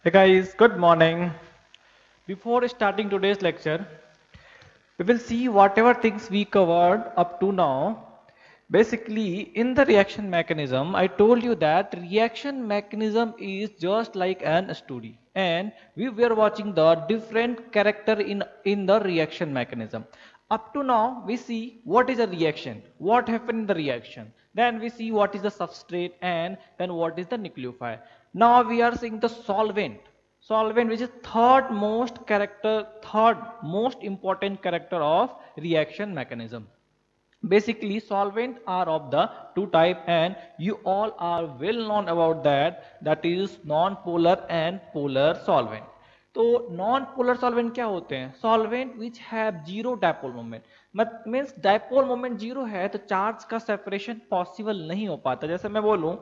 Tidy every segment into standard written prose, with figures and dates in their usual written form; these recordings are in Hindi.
Hey guys, good morning. Before starting today's lecture, we will see whatever things we covered up to now. Basically, in the reaction mechanism, I told you that reaction mechanism is just like an story, and we were watching the different character in the reaction mechanism. Up to now, we see what is a reaction, what happened in the reaction. Then we see what is the substrate, and then what is the nucleophile. Now we are seeing the solvent. Solvent, which is third most important character of reaction mechanism. Basically, solvent are of the two type, and you all are well known about that. That is non-polar and polar solvent. तो नॉन पोलर सॉल्वेंट क्या होते हैं? Solvent which have zero dipole moment, मत मीन्स डायपोल मोमेंट जीरो है तो चार्ज का सेपरेशन पॉसिबल नहीं हो पाता. जैसे मैं बोलूं,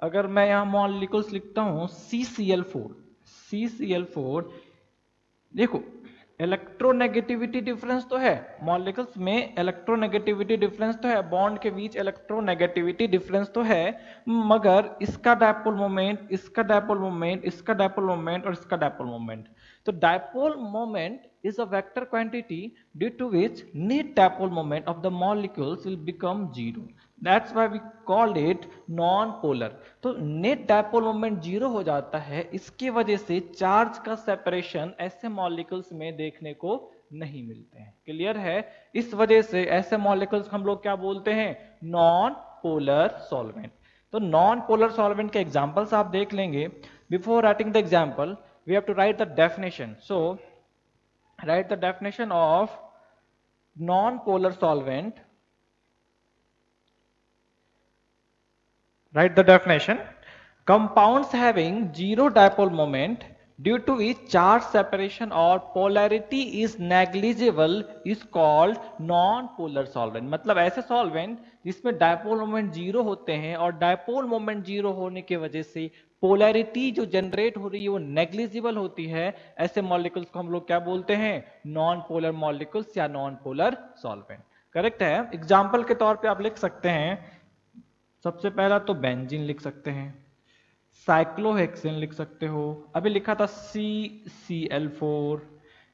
अगर मैं यहाँ मॉलिक्यूल्स लिखता हूँ CCl4, देखो इलेक्ट्रोनेगेटिविटी डिफरेंस तो है, मॉलिक्यूल्स में इलेक्ट्रोनेगेटिविटी डिफरेंस तो है, बॉन्ड के बीच इलेक्ट्रोनेगेटिविटी डिफरेंस तो है, मगर इसका डायपोल मोमेंट, इसका डायपोल मोमेंट, इसका डायपोल मोमेंट और इसका डायपोल मोमेंट. तो dipole moment is a vector quantity due to which net dipole moment of the molecules will become zero. That's why we called it non-polar. तो net dipole moment जीरो हो जाता है, इसकी वजह से चार्ज का सेपरेशन ऐसे मॉलिक्यूल्स में देखने को नहीं मिलते हैं. क्लियर है? इस वजह से ऐसे मॉलिक्यूल्स हम लोग क्या बोलते हैं? Non polar solvent. तो नॉन पोलर सॉल्वेंट के एग्जांपल्स आप देख लेंगे. Before writing the example we have to write the definition. So write the definition of non-polar solvent. Write the definition: compounds having zero dipole moment due to which charge separation or polarity is negligible is called non-polar solvent. मतलब ऐसे solvent जिसमें डायपोल मोमेंट जीरो होते हैं और डायपोल मोमेंट जीरो होने की वजह से पोलैरिटी जो जनरेट हो रही है वो नेग्लिजिबल होती है, ऐसे मॉलिक्यूल्स को हम लोग क्या बोलते हैं? नॉन पोलर मॉलिक्यूल्स या नॉन पोलर सॉल्वेंट. करेक्ट है? एग्जाम्पल के तौर पे आप लिख सकते हैं, सबसे पहला तो बेंजीन लिख सकते हैं, साइक्लोहेक्सेन लिख सकते हो, अभी लिखा था CCl4,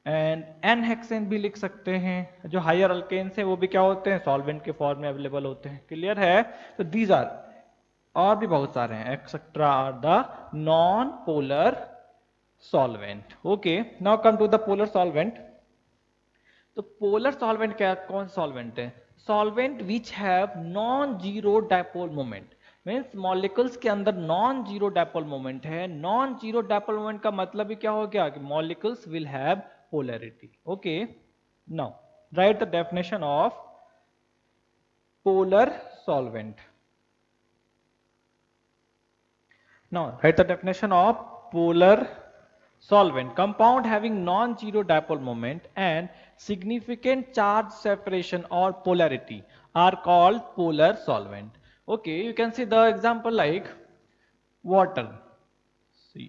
एंड एन हेक्सेन भी लिख सकते हैं. जो हायर अल्केन्स है वो भी क्या होते हैं? सॉल्वेंट के फॉर्म में अवेलेबल होते हैं. क्लियर है? तो दीज आर, और भी बहुत सारे हैं, etcetera are the non polar solvent. Okay, now come to the polar solvent. तो पोलर सॉल्वेंट क्या, कौन सॉल्वेंट है? Solvent which have non zero dipole moment. Means molecules के अंदर नॉन जीरो डायपोल मोमेंट है. नॉन जीरो डायपोल मोमेंट का मतलब ही क्या हो गया कि molecules will have polarity. Okay, now write the definition of polar solvent. Now write the definition of polar solvent: compound having non-zero dipole moment and significant charge separation or polarity are called polar solvent. Okay, you can see the example like water. See,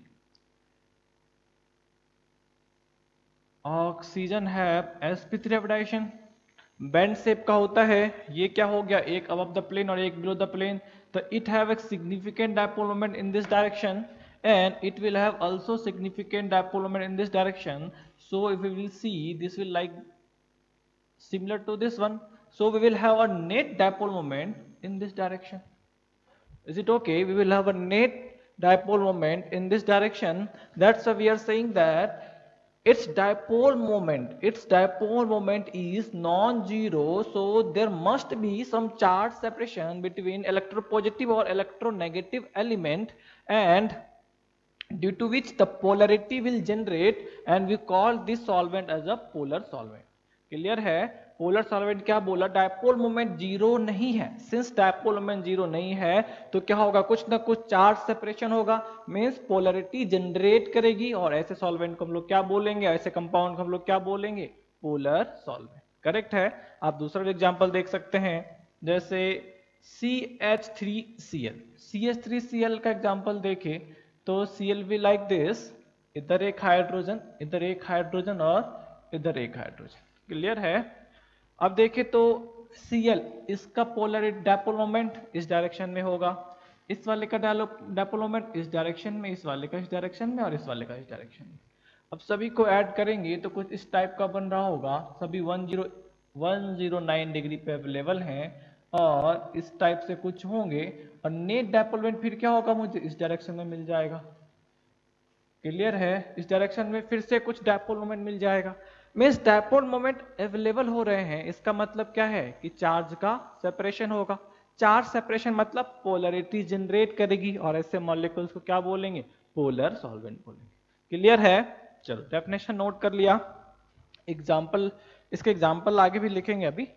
oxygen have sp3 hybridisation, bent shape का होता है. ये क्या हो गया? एक अबव द प्लेन और एक बिलो द प्लेन. तो it have a significant dipole moment in this direction and it will have also significant dipole moment in this direction. So if we will see, this will like similar to this one. So we will have a net dipole moment in this direction. Is it okay? We will have a net dipole moment in this direction. That's why we are saying that its dipole moment is non-zero, so there must be some charge separation between electropositive or electronegative element, and due to which the polarity will generate, and we call this solvent as a polar solvent. Clear है? पोलर सॉल्वेंट क्या बोला? डायपोल मोमेंट जीरो नहीं है. सिंस डायपोल मोमेंट जीरो नहीं है तो क्या होगा? कुछ ना कुछ चार्ज सेपरेशन होगा, मीन्स पोलैरिटी जनरेट करेगी, और ऐसे सॉल्वेंट को हम लोग क्या बोलेंगे? ऐसे कंपाउंड को हम लोग क्या बोलेंगे? Polar solvent. करेक्ट है? आप दूसरा एग्जांपल देख सकते हैं, जैसे CH3Cl. CH3Cl का एग्जांपल देखें तो Cl भी लाइक दिस, इधर एक हाइड्रोजन, इधर एक हाइड्रोजन और इधर एक हाइड्रोजन. क्लियर है? अब देखें तो Cl, इसका पोलर डायपोल मोमेंट इस डायरेक्शन में होगा, इस वाले का डायपोल मोमेंट इस डायरेक्शन में, इस वाले का इस डायरेक्शन में और इस वाले का इस डायरेक्शन में। अब सभी को ऐड करेंगे तो कुछ इस टाइप का बन रहा होगा। सभी 109 डिग्री पे अवेलेबल हैं और इस टाइप से कुछ होंगे और नेट डायपोल मोमेंट फिर क्या होगा, मुझे इस डायरेक्शन में मिल जाएगा। क्लियर है? इस डायरेक्शन में फिर से कुछ डायपोल मोमेंट मिल जाएगा। मीन्स डायपोल मोमेंट अवेलेबल हो रहे हैं, इसका मतलब क्या है कि चार्ज का सेपरेशन होगा। चार्ज सेपरेशन मतलब पोलरिटी जनरेट करेगी और ऐसे मॉलिक्यूल्स को क्या बोलेंगे, पोलर सॉल्वेंट बोलेंगे। क्लियर है? चलो डेफिनेशन नोट कर लिया। एग्जाम्पल, इसके एग्जाम्पल आगे भी लिखेंगे, अभी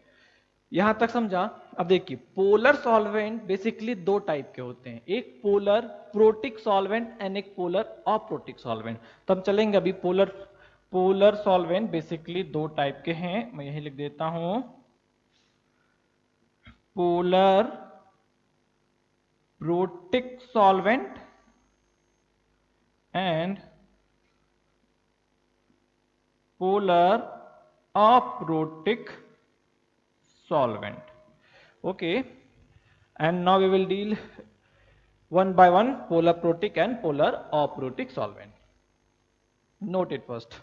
यहां तक समझा। अब देखिए पोलर सॉल्वेंट बेसिकली दो टाइप के होते हैं, एक पोलर प्रोटिक सॉल्वेंट एंड एक पोलर अप्रोटिक सॉल्वेंट। तो हम चलेंगे अभी पोलर सॉल्वेंट बेसिकली दो टाइप के हैं, मैं यही लिख देता हूं। Polar protic solvent and polar aprotic solvent. Okay, and now we will deal one by one polar protic and polar aprotic solvent. Note it first.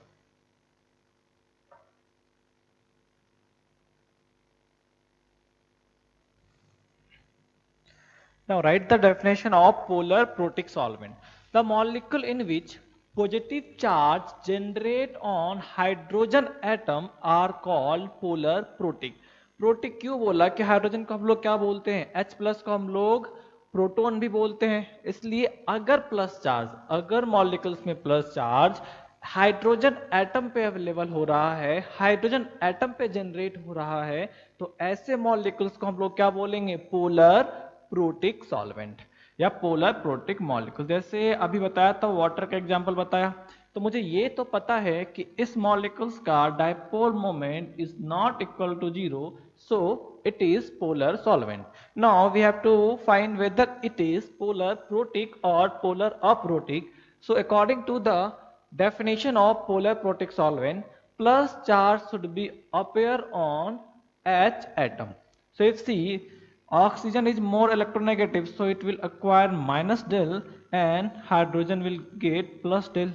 Now write the definition of polar protic solvent. The molecule in which positive charge generate on hydrogen atom are called polar protic. Protic क्यों बोला कि हाइड्रोजन को हम लोग क्या बोलते हैं, H प्लस को हम लोग प्रोटॉन भी बोलते हैं। इसलिए अगर प्लस चार्ज, अगर मॉलिक्यूल्स में प्लस चार्ज हाइड्रोजन एटम पे अवेलेबल हो रहा है, हाइड्रोजन एटम पे जनरेट हो रहा है, तो ऐसे मॉलिक्यूल्स को हम लोग क्या बोलेंगे, पोलर प्रोटिक सॉल्वेंट या पोलर प्रोटिक मॉलिक्यूल। जैसे अभी बताया था, वाटर का एग्जांपल बताया, तो मुझे ये तो पता है कि इस मॉलिक्यूल्स का dipole moment is not equal to 0, so it is polar solvent. Now we have to find whether it is polar protic or polar aprotic. So according to the definition of polar protic solvent, plus charge should be appear on H atom. So if see oxygen is more electronegative, so it will acquire minus del and hydrogen will get plus del.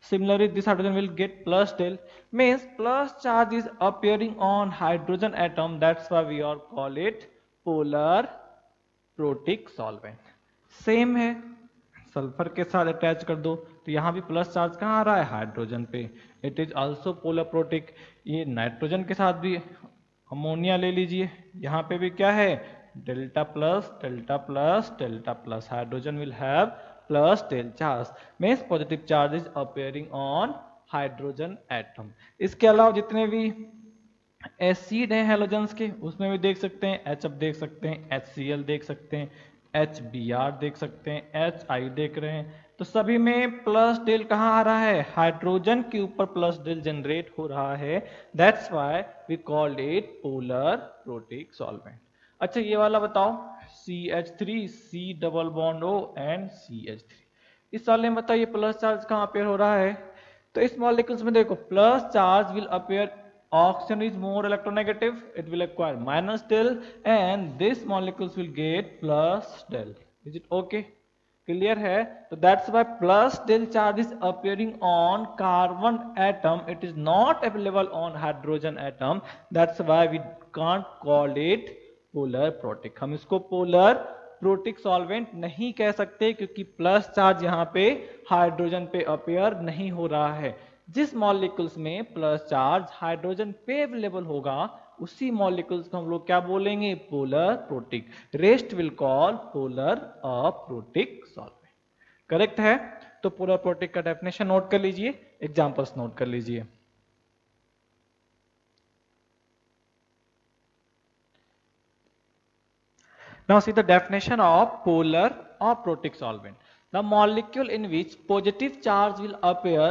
Similarly, this hydrogen will get plus del, means plus charge is appearing on hydrogen atom. That's why we are call it polar protic solvent. Same है, सल्फर के साथ अटैच कर दो तो यहाँ भी प्लस चार्ज कहाँ आ रहा है, हाइड्रोजन पे। It is also polar protic. ये नाइट्रोजन के साथ भी अमोनिया ले लीजिए, यहाँ पे भी क्या है, delta plus delta plus delta plus, hydrogen will have plus del charge, means positive charge is appearing on hydrogen atom. इसके अलावा जितने भी एसिड हैं हेलोजेंस के, उसमें भी देख सकते हैं, एच देख सकते हैं, HCl देख सकते हैं, HBr देख सकते हैं, HI देख रहे हैं, तो सभी में प्लस डेल कहाँ आ रहा है, हाइड्रोजन के ऊपर प्लस डेल जनरेट हो रहा है। That's why we called it polar protic solvent. अच्छा ये वाला बताओ, CH3 C double bond O and CH3, इस वाले में बताइए प्लस चार्ज कहाँ अपेयर हो रहा है। तो इस मॉलिक्यूल्स में देखो plus charge will appear, oxygen is more electronegative, it will acquire minus del and this molecules will get plus del. Is it okay? Clear है? तो that's why plus del charge is appearing on carbon atom, it is not available on hydrogen atom. That's why we can't call it polar protic. हम इसको polar प्रोटिक सॉल्वेंट नहीं कह सकते क्योंकि प्लस चार्ज यहाँ पे हाइड्रोजन पे अपेयर नहीं हो रहा है। जिस मॉलिक्यूल्स में प्लस चार्ज हाइड्रोजन पे अवेलेबल होगा उसी मॉलिक्यूल्स को हम लोग क्या बोलेंगे, polar protic. Rest will call polar aprotic solvent. Correct है? तो पोलर प्रोटिक का डेफिनेशन नोट कर लीजिए, एग्जांपल्स नोट कर लीजिए। Now see the definition of polar aprotic solvent. The molecule in which positive charge will appear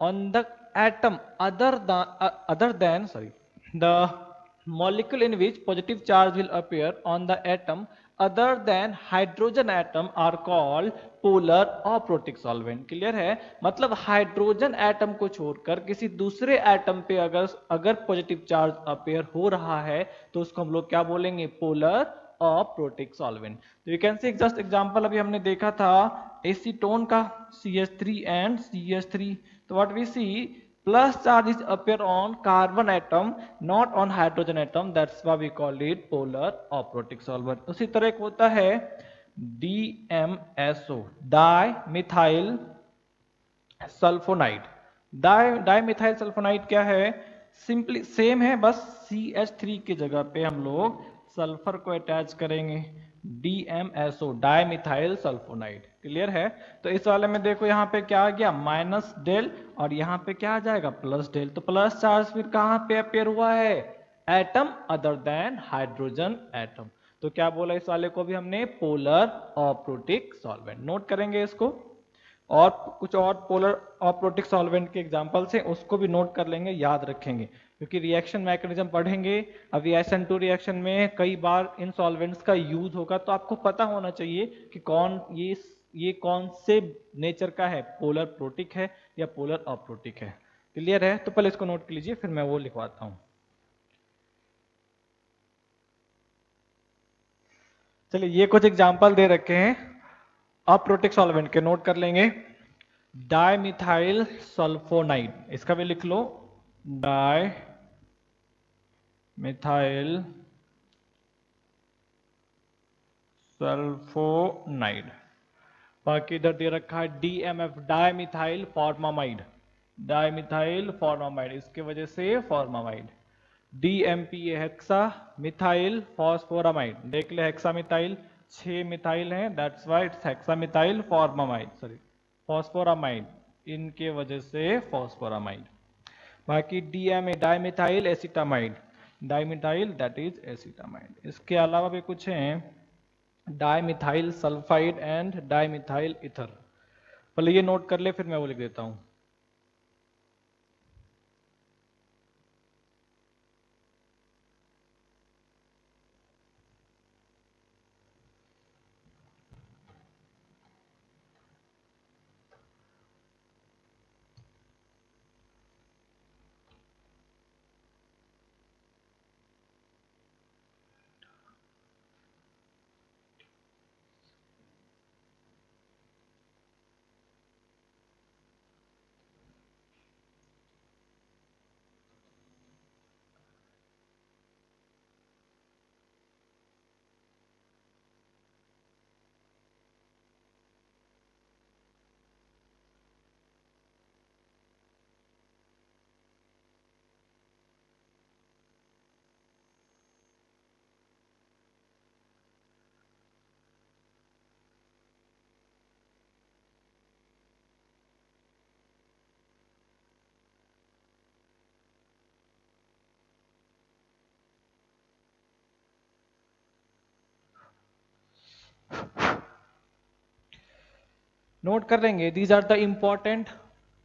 on the atom the molecule in which positive charge will appear on the atom other than hydrogen atom are called polar aprotic solvent. Clear है? मतलब हाइड्रोजन एटम को छोड़कर किसी दूसरे एटम पे अगर पॉजिटिव चार्ज अपेयर हो रहा है तो उसको हम लोग क्या बोलेंगे, पोलर अप्रोटिक सॉल्वेंट। तो you can see just example अभी हमने देखा था एसीटोन का CH3 एंड CH3। तो what we see plus charge is appear on carbon atom not on hydrogen atom, that's why we call it polar aprotic solvent। उसी तरह एक होता है DMSO dimethyl sulphonide. Dimethyl sulphonide क्या है, सिंपली सेम है, बस CH3 की जगह पे हम लोग सल्फर को अटैच करेंगे, DMSO डाई मिथाइल सल्फोनाइड। क्लियर है। तो इस वाले में देखो यहाँ पे क्या आ गया माइनस डेल और यहाँ पे क्या आ जाएगा प्लस डेल। तो प्लस चार्ज फिर कहाँ पे अपेयर हुआ है, atom other than hydrogen atom. तो क्या बोला इस वाले को भी हमने पोलर अप्रोटिक सॉल्वेंट। नोट करेंगे इसको और कुछ और पोलर अप्रोटिक सॉल्वेंट के एग्जांपल्स हैं उसको भी नोट कर लेंगे, याद रखेंगे, क्योंकि रिएक्शन मैकेनिज्म पढ़ेंगे अभी SN2 रिएक्शन में कई बार इन सॉल्वेंट्स का यूज होगा। तो आपको पता होना चाहिए कि कौन ये कौन से नेचर का है, पोलर प्रोटिक है या पोलर अप्रोटिक है। क्लियर है। तो पहले इसको नोट कर लीजिए फिर मैं वो लिखवाता हूं। चलिए ये कुछ एग्जाम्पल दे रखे हैं अप्रोटिक सॉल्वेंट के, नोट कर लेंगे। डाइमिथाइल सल्फोनाइड, इसका भी लिख लो, डाई मिथाइल सल्फोनाइड। बाकी इधर दे रखा है DMF dimethyl formamide, dimethyl formamide, इसके वजह से formamide. DMP hexamethyl phosphoramide, देख ले हेक्सा मिथाइल 6 मिथाइल हैं, that's why it's hexamethyl formamide, sorry phosphoramide, इनके वजह से फॉस्फोरामाइड। बाकी DMA dimethyl acetamide, dimethyl that is acetamide. इसके अलावा भी कुछ हैं dimethyl sulphide and dimethyl ether. पहले ये नोट कर ले फिर मैं वो लिख देता हूं। नोट कर लेंगे these are the important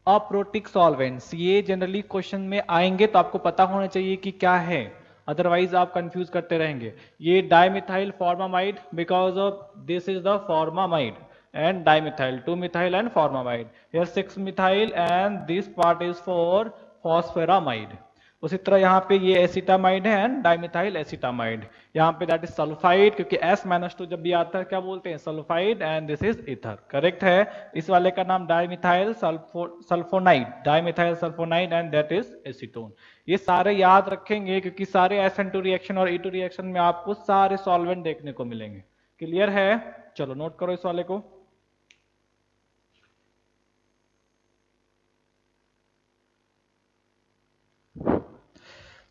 aprotic solvents. ये जनरली क्वेश्चन में आएंगे तो आपको पता होना चाहिए कि क्या है, अदरवाइज आप कंफ्यूज करते रहेंगे। ये dimethyl formamide because of this is the formamide and dimethyl 2 methyl and formamide, here 6 methyl and this part is for phosphoramide। उसी तरह यहाँ पे ये एसिटामाइड है एंड डाइमिथाइल एसिटामाइड, यहाँ पे दैट इज सल्फाइड, क्योंकि S-2 जब भी आता है क्या बोलते हैं sulphide, and this is ether. Correct है। इस वाले का नाम dimethyl sulphonide, dimethyl sulphonide and that is acetone. ये सारे याद रखेंगे क्योंकि सारे SN2 रिएक्शन और E2 रिएक्शन में आपको सारे सॉल्वेंट देखने को मिलेंगे। क्लियर है। चलो नोट करो इस वाले को।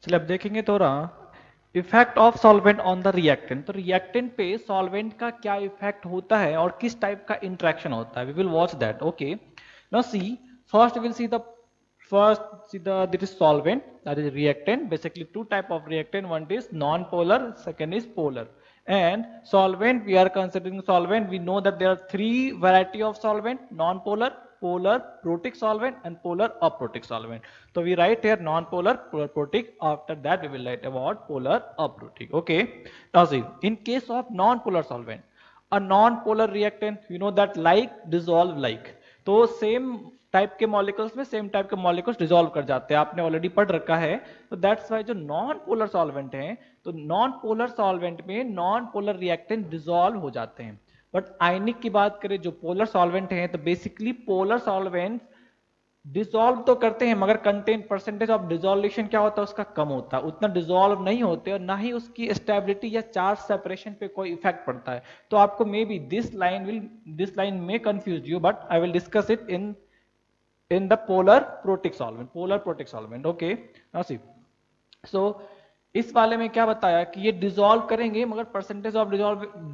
चलिए अब देखेंगे थोड़ा effect of solvent on the reactant. तो रिएक्टेंट पे सॉल्वेंट का क्या इफेक्ट होता है और किस टाइप का इंटरेक्शन होता है, we will watch that. Okay, now see first we will see the this is solvent, that is reactant, basically two type of reactant, one is non-polar, second is polar। And solvent, we are considering solvent, we know that there are three variety of solvent, non-polar, polar protic solvent and polar aprotic solvent। So we write here non-polar, polar protic, after that we will write about polar aprotic। Okay, now see in case of non-polar solvent, a non-polar reactant, you know that like dissolve like, तो सेम टाइप के मॉलिक्यूल्स में सेम टाइप के मॉलिक्यूल्स डिसॉल्व कर जाते हैं, आपने ऑलरेडी पढ़ रखा है। तो दैट्स वाई जो नॉन पोलर सॉल्वेंट हैं, तो नॉन पोलर सॉल्वेंट में नॉन पोलर रिएक्टेंट डिसॉल्व हो जाते हैं। बट आयनिक की बात करें जो पोलर सॉल्वेंट हैं, तो बेसिकली पोलर सॉल्वेंट डिसॉल्व तो करते हैं, मगर कंटेंट परसेंटेज ऑफ डिसोल्यूशन क्या होता है उसका कम होता है, उतना डिसॉल्व नहीं होते और ना ही उसकी स्टेबिलिटी या चार्ज सेपरेशन पे कोई इफेक्ट पड़ता है। तो आपको मे बी दिस लाइन में confuse you, but I will discuss it in the polar protic solvent. Okay, now see, so इस वाले में क्या बताया कि ये डिसॉल्व करेंगे मगर परसेंटेज ऑफ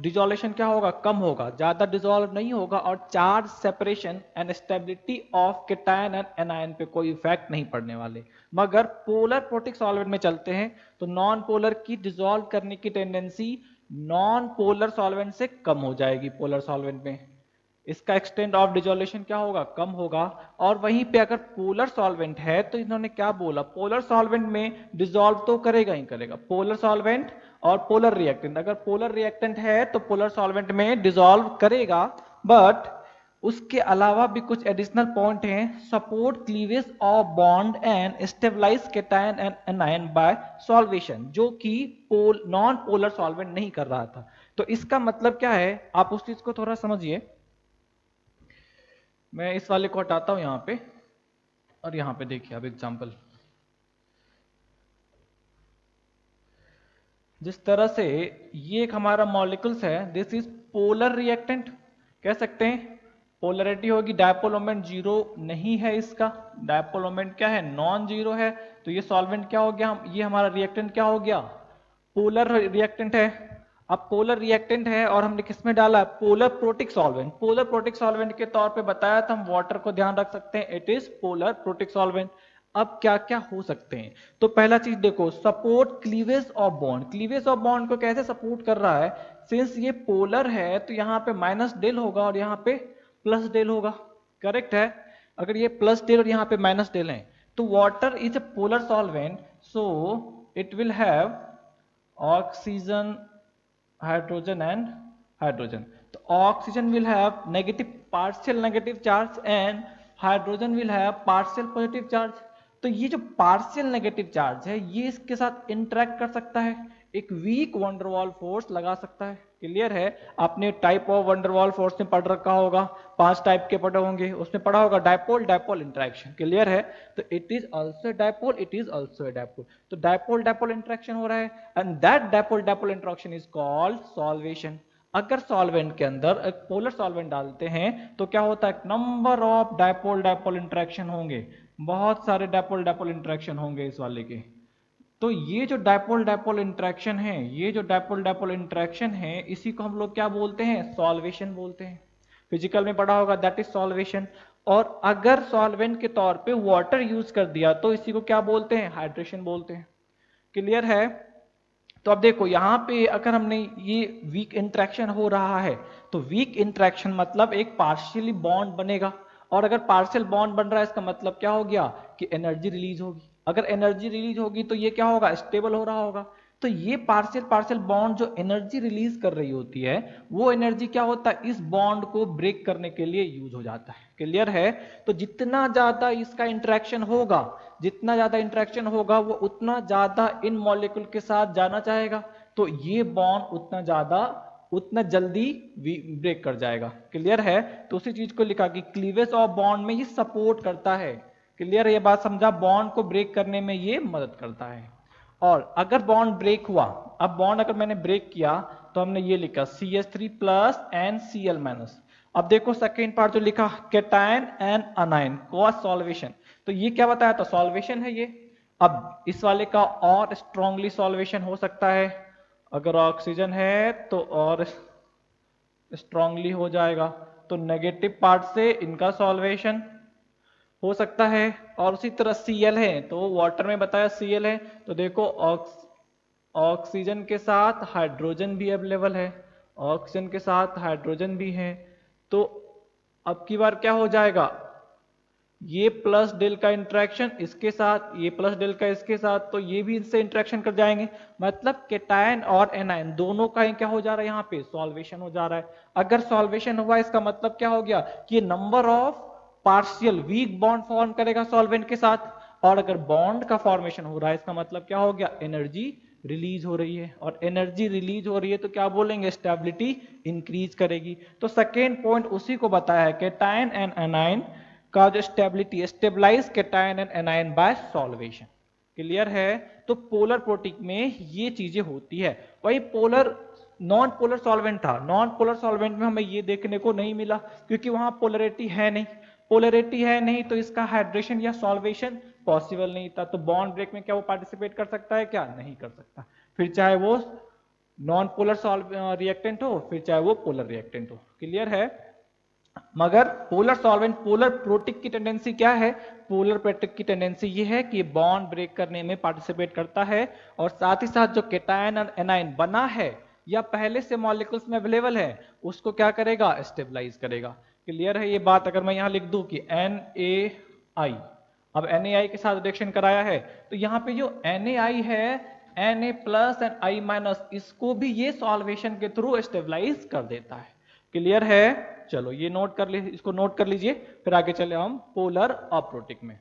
डिसोल्यूशन क्या होगा, कम होगा, ज्यादा डिसॉल्व नहीं होगा और charge separation and stability of cation and anion पे कोई इफेक्ट नहीं पड़ने वाले। मगर पोलर प्रोटिक सॉल्वेंट में चलते हैं तो नॉन पोलर की डिसॉल्व करने की टेंडेंसी नॉन पोलर सॉल्वेंट से कम हो जाएगी। पोलर सॉल्वेंट में इसका एक्सटेंट ऑफ डिसोल्यूशन क्या होगा, कम होगा। और वहीं पे अगर पोलर सॉल्वेंट है तो इन्होंने क्या बोला, पोलर सॉल्वेंट में डिसॉल्व तो करेगा ही करेगा, पोलर सॉल्वेंट और पोलर रिएक्टेंट, अगर पोलर रिएक्टेंट है तो पोलर सॉल्वेंट में डिसॉल्व करेगा। बट उसके अलावा भी कुछ एडिशनल पॉइंट हैं, support cleavage of bond and stabilise cation and anion by solvation, जो कि नॉन पोलर सॉल्वेंट नहीं कर रहा था। तो इसका मतलब क्या है, आप उस चीज को थोड़ा समझिए। मैं इस वाले को हटाता हूं यहां पे और यहां पे देखिए अब एग्जांपल, जिस तरह से ये एक हमारा मॉलिक्यूल्स है, दिस इज पोलर रिएक्टेंट कह सकते हैं। पोलरिटी होगी, डायपोल मोमेंट जीरो नहीं है इसका, डायपोल मोमेंट क्या है, नॉन जीरो है। तो ये सॉल्वेंट क्या हो गया, ये हमारा रिएक्टेंट क्या हो गया, पोलर रिएक्टेंट है। अब पोलर रिएक्टेंट है और हमने किसमें डाला, polar protic solvent. Polar protic solvent के तौर पे बताया था, हम वाटर को ध्यान रख सकते हैं, it is polar protic solvent. अब क्या क्या हो सकते हैं, तो पहला चीज देखो, support cleavage of bond. Cleavage of bond को कैसे सपोर्ट कर रहा है, सिंस ये पोलर है तो यहाँ पे माइनस डेल होगा और यहाँ पे प्लस डेल होगा, करेक्ट है। अगर ये प्लस डेल और यहाँ पे माइनस डेल है तो water is a polar solvent, so it will have oxygen, hydrogen and hydrogen. तो oxygen will have negative, partial negative charge and hydrogen will have partial positive charge. तो ये जो पार्शियल नेगेटिव चार्ज है ये इसके साथ इंटरेक्ट कर सकता है, एक वीक वंडरवॉल फोर्स लगा सकता है। क्लियर है, आपने टाइप ऑफ वंडरवॉल फोर्स में पढ़ रखा होगा, 5 टाइप के पढ़े होंगे, उसमें पढ़ा होगा डायपोल डायपोल इंटरेक्शन। क्लियर है, तो it is also dipole, it is also dipole. तो डायपोल डायपोल इंटरेक्शन हो रहा है and that dipole dipole interaction is called solvation. अगर सॉल्वेंट के अंदर एक पोलर सॉल्वेंट डालते हैं तो क्या होता है, number of dipole dipole interaction होंगे, बहुत सारे डायपोल डायपोल इंटरेक्शन होंगे इस वाले के। तो ये जो डायपोल डायपोल इंटरेक्शन है, ये जो डायपोल डायपोल इंटरेक्शन है, इसी को हम लोग क्या बोलते हैं, सॉल्वेशन बोलते हैं। फिजिकल में पढ़ा होगा, दैट इज सॉल्वेशन। और अगर सॉल्वेंट के तौर पे वाटर यूज कर दिया तो इसी को क्या बोलते हैं, हाइड्रेशन बोलते हैं। क्लियर है, तो अब देखो यहां पे अगर हमने ये वीक इंटरेक्शन हो रहा है तो वीक इंटरेक्शन मतलब एक पार्शियली बॉन्ड बनेगा, और अगर पार्शियल बॉन्ड बन रहा है इसका मतलब क्या हो गया कि एनर्जी रिलीज होगी। अगर एनर्जी रिलीज होगी तो ये क्या होगा, स्टेबल हो रहा होगा। तो ये पार्शियल पार्शियल बॉन्ड जो एनर्जी रिलीज कर रही होती है, वो एनर्जी क्या होता है, इस बॉन्ड को ब्रेक करने के लिए यूज हो जाता है। क्लियर है, तो जितना ज्यादा इसका इंटरेक्शन होगा, जितना ज्यादा इंटरेक्शन होगा वो उतना ज्यादा इन मॉलिक्यूल के साथ जाना चाहेगा, तो ये बॉन्ड उतना ज्यादा उतना जल्दी ब्रेक कर जाएगा। क्लियर है, तो उसी चीज को लिखा कि क्लीवेज ऑफ बॉन्ड में ये सपोर्ट करता है। क्लियर है, ये बात समझा, बॉन्ड को ब्रेक करने में ये मदद करता है। और अगर बॉन्ड ब्रेक हुआ, अब बॉन्ड अगर मैंने ब्रेक किया तो हमने ये लिखा CH3 plus and Cl minus. अब देखो सेकेंड पार्ट जो लिखा, केटायन एंड अनायन कॉज सॉल्वेशन, तो ये क्या बताया था, सॉल्वेशन है ये। अब इस वाले का और स्ट्रांगली सॉल्वेशन हो सकता है, अगर ऑक्सीजन है तो और स्ट्रांगली हो जाएगा, तो नेगेटिव पार्ट से इनका सॉल्वेशन हो सकता है। और उसी तरह Cl है, तो वाटर में बताया Cl है, तो देखो ऑक्सीजन के साथ हाइड्रोजन भी अवेलेबल है, ऑक्सीजन के साथ हाइड्रोजन भी है। तो अब की बार क्या हो जाएगा, ये प्लस डेल का इंटरेक्शन इसके साथ, ये प्लस डेल का इसके साथ, तो ये भी इससे इंटरेक्शन कर जाएंगे। मतलब केटायन और एनायन दोनों का ही क्या हो जा रहा है, यहाँ पे सॉल्वेशन हो जा रहा है। अगर सॉल्वेशन हुआ इसका मतलब क्या हो गया कि number of partial weak bond form करेगा सॉल्वेंट के साथ, और अगर बॉन्ड का फॉर्मेशन हो रहा है इसका मतलब क्या हो गया, एनर्जी रिलीज हो रही है, और एनर्जी रिलीज हो रही है तो क्या बोलेंगे, स्टेबिलिटी इंक्रीज करेगी। तो सेकेंड पॉइंट उसी को बताया है, कैटायन एंड एनायन का जो stability, stabilise cation and anion by solvation. Clear है? तो पोलर प्रोटिक में ये चीजें होती है। वही पोलर नॉन पोलर सॉल्वेंट था, नॉन पोलर सॉल्वेंट में हमें ये देखने को नहीं मिला क्योंकि वहां पोलरिटी है नहीं, पोलरिटी है नहीं तो इसका हाइड्रेशन या सॉल्वेशन पॉसिबल नहीं था। तो बॉन्ड ब्रेक में क्या वो पार्टिसिपेट कर सकता है, क्या नहीं कर सकता, फिर चाहे वो नॉन पोलर रिएक्टेंट हो, फिर चाहे वो पोलर रिएक्टेंट हो। क्लियर है? मगर पोलर सॉल्वेंट, पोलर प्रोटिक की टेंडेंसी क्या है, पोलर प्रोटिक की टेंडेंसी ये है कि बॉन्ड ब्रेक करने में पार्टिसिपेट करता है, और साथ ही साथ जो कैटायन और एनायन बना है या पहले से मॉलिक्यूल्स में अवेलेबल है उसको क्या करेगा, स्टेबलाइज करेगा। क्लियर है ये बात? अगर मैं यहां लिख दूं कि NaI, अब NaI के साथ रिएक्शन कराया है तो यहाँ पे जो NaI है, Na plus and I minus, इसको भी ये सॉल्वेशन के थ्रू स्टेबलाइज कर देता है। क्लियर है? चलो ये नोट कर ली, इसको नोट कर लीजिए, फिर आगे चले हम पोलर अप्रोटिक में।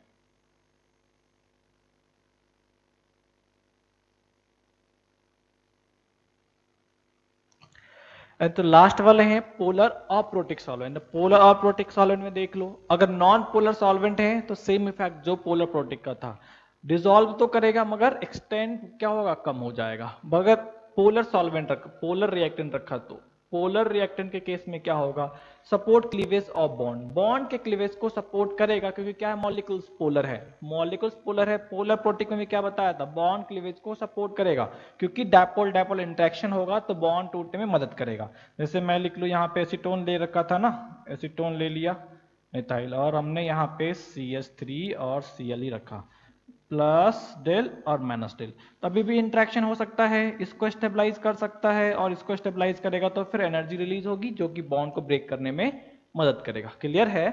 तो लास्ट वाले हैं polar aprotic solvent. Polar aprotic solvent में देख लो, अगर नॉन पोलर सॉल्वेंट है तो सेम इफेक्ट जो पोलर प्रोटिक का था, डिसॉल्व तो करेगा मगर एक्सटेंड क्या होगा, कम हो जाएगा। मगर पोलर सॉल्वेंट रखा, पोलर रिएक्टेंट रखा तो पोलर रिएक्टेंट के केस में क्या होगा, support cleavage of bond, bond के क्लीवेज को सपोर्ट करेगा क्योंकि क्या है, मॉलिक्यूल्स पोलर है, मॉलिक्यूल्स पोलर है। पोलर प्रोटिक में भी क्या बताया था, बॉन्ड क्लीवेज को सपोर्ट करेगा क्योंकि डायपोल डायपोल इंटरेक्शन होगा तो बॉन्ड टूटने में मदद करेगा। जैसे मैं लिख लूं यहाँ पे एसीटोन ले रखा था ना, एसीटोन ले लिया मिथाइल, और हमने यहाँ पे CH3 और Cl ही रखा, प्लस डेल और माइनस डेल, तभी भी इंटरेक्शन हो सकता है, इसको स्टेबलाइज कर सकता है, और इसको स्टेबलाइज करेगा तो फिर एनर्जी रिलीज होगी जो कि बॉन्ड को ब्रेक करने में मदद करेगा। क्लियर है?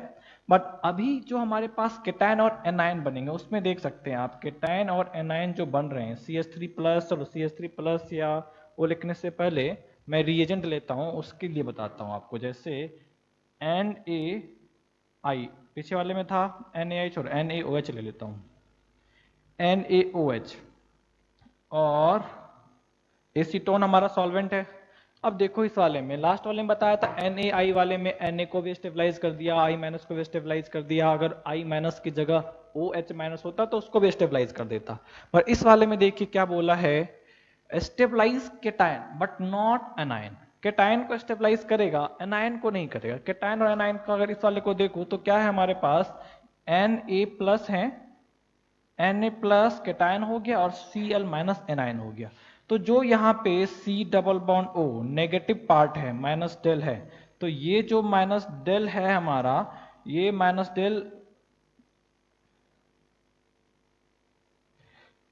बट अभी जो हमारे पास केटायन और एनायन बनेंगे उसमें देख सकते हैं आप, केटायन और एनायन जो बन रहे हैं CH3 प्लस, और CH3 प्लस या वो लिखने से पहले मैं रिएजेंट लेता हूं, उसके लिए बताता हूं आपको। जैसे NaI, पीछे वाले में था NaI, छोड़ NaOH ले लेता हूं, NaOH, और एसीटोन हमारा सॉल्वेंट है। अब देखो इस वाले में, लास्ट वाले में बताया था NaI वाले में Na को भी स्टेबलाइज कर दिया, I माइनस को भी स्टेबलाइज कर दिया, अगर I माइनस की जगह OH माइनस होता तो उसको भी स्टेबलाइज कर देता। पर इस वाले में देखिए क्या बोला है, stabilise cation but not anion, cation को स्टेबलाइज करेगा, एनायन को नहीं करेगा। केटायन और एनायन का अगर इस वाले को देखो तो क्या है हमारे पास, Na प्लस है, Na प्लस केटायन हो गया और Cl माइनस एनायन हो गया। तो जो यहाँ पे C double bond O negative part है, माइनस डेल है, तो ये जो माइनस डेल है हमारा, ये माइनस डेल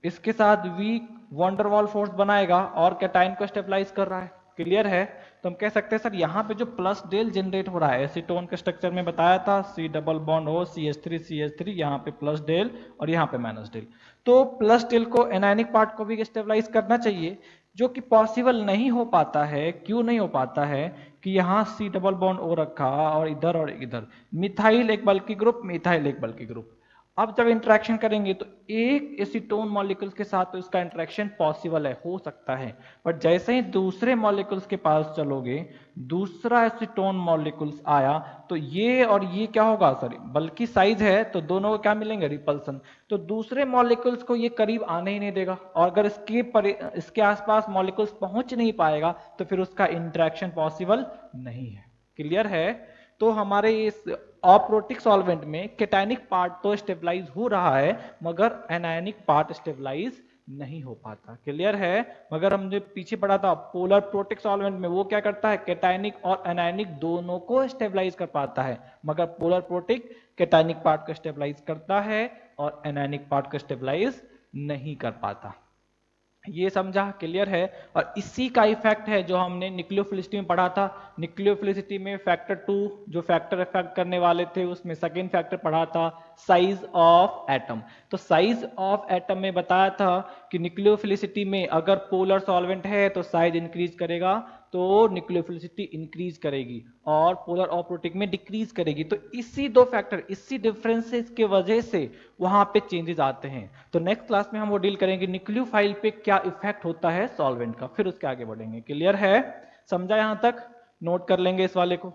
इसके साथ वीक वंडरवॉल फोर्स बनाएगा और कैटायन को स्टेबलाइज कर रहा है। क्लियर है? तो हम कह सकते हैं सर यहाँ पे जो प्लस डेल जनरेट हो रहा है, एसीटोन के स्ट्रक्चर में बताया था C double bond O CH3 यहाँ पे प्लस डेल और यहाँ पे माइनस डेल, तो प्लस डेल को एनायनिक पार्ट को भी स्टेबलाइज करना चाहिए, जो कि पॉसिबल नहीं हो पाता है। क्यों नहीं हो पाता है कि यहाँ C डबल बॉन्ड O रखा और इधर मिथाइल एक बल्कि ग्रुप, मिथाइल एक बल्कि ग्रुप। अब जब इंटरेक्शन करेंगे तो एक एसीटोन मॉलिक्यूल्स के साथ तो इसका इंटरेक्शन पॉसिबल है, हो सकता है, बट जैसे ही दूसरे मॉलिक्यूल्स के पास चलोगे, दूसरा एसीटोन मॉलिक्यूल्स आया तो ये और ये क्या होगा, सॉरी बल्कि साइज है तो दोनों को क्या मिलेंगे, रिपल्सन, तो दूसरे मॉलिक्यूल्स को ये करीब आने ही नहीं देगा, और अगर इसके आसपास मॉलिक्यूल्स पहुंच नहीं पाएगा तो फिर उसका इंटरेक्शन पॉसिबल नहीं है। क्लियर है? तो हमारे इस अप्रोटिक सॉल्वेंट में केटायनिक पार्ट तो स्टेबलाइज हो रहा है मगर एनायनिक पार्ट स्टेबलाइज नहीं हो पाता। क्लियर है? मगर हम जो पीछे पढ़ा था पोलर प्रोटिक सॉल्वेंट में, वो क्या करता है, केटायनिक और एनायनिक दोनों को स्टेबलाइज कर पाता है, मगर पोलर प्रोटिक केटायनिक पार्ट को स्टेबलाइज करता है और एनायनिक पार्ट को स्टेबलाइज नहीं कर पाता। ये समझा? क्लियर है? और इसी का इफेक्ट है जो हमने न्यूक्लियोफिलिसिटी में पढ़ा था। न्यूक्लियोफिलिसिटी में फैक्टर 2 जो फैक्टर इफेक्ट करने वाले थे, उसमें सेकेंड फैक्टर पढ़ा था साइज ऑफ एटम। तो साइज ऑफ एटम में बताया था कि न्यूक्लियोफिलिसिटी में अगर पोलर सॉल्वेंट है तो साइज इंक्रीज करेगा, तो न्यूक्लियोफिलिसिटी इंक्रीज करेगी और पोलर ऑप्रोटिक में डिक्रीज करेगी। तो इसी दो फैक्टर, इसी डिफरेंसेस के वजह से वहां पे चेंजेस आते हैं। तो नेक्स्ट क्लास में हम वो डील करेंगे न्यूक्लियोफाइल पे क्या इफेक्ट होता है सॉल्वेंट का, फिर उसके आगे बढ़ेंगे। क्लियर है? समझा यहां तक? नोट कर लेंगे इस वाले को।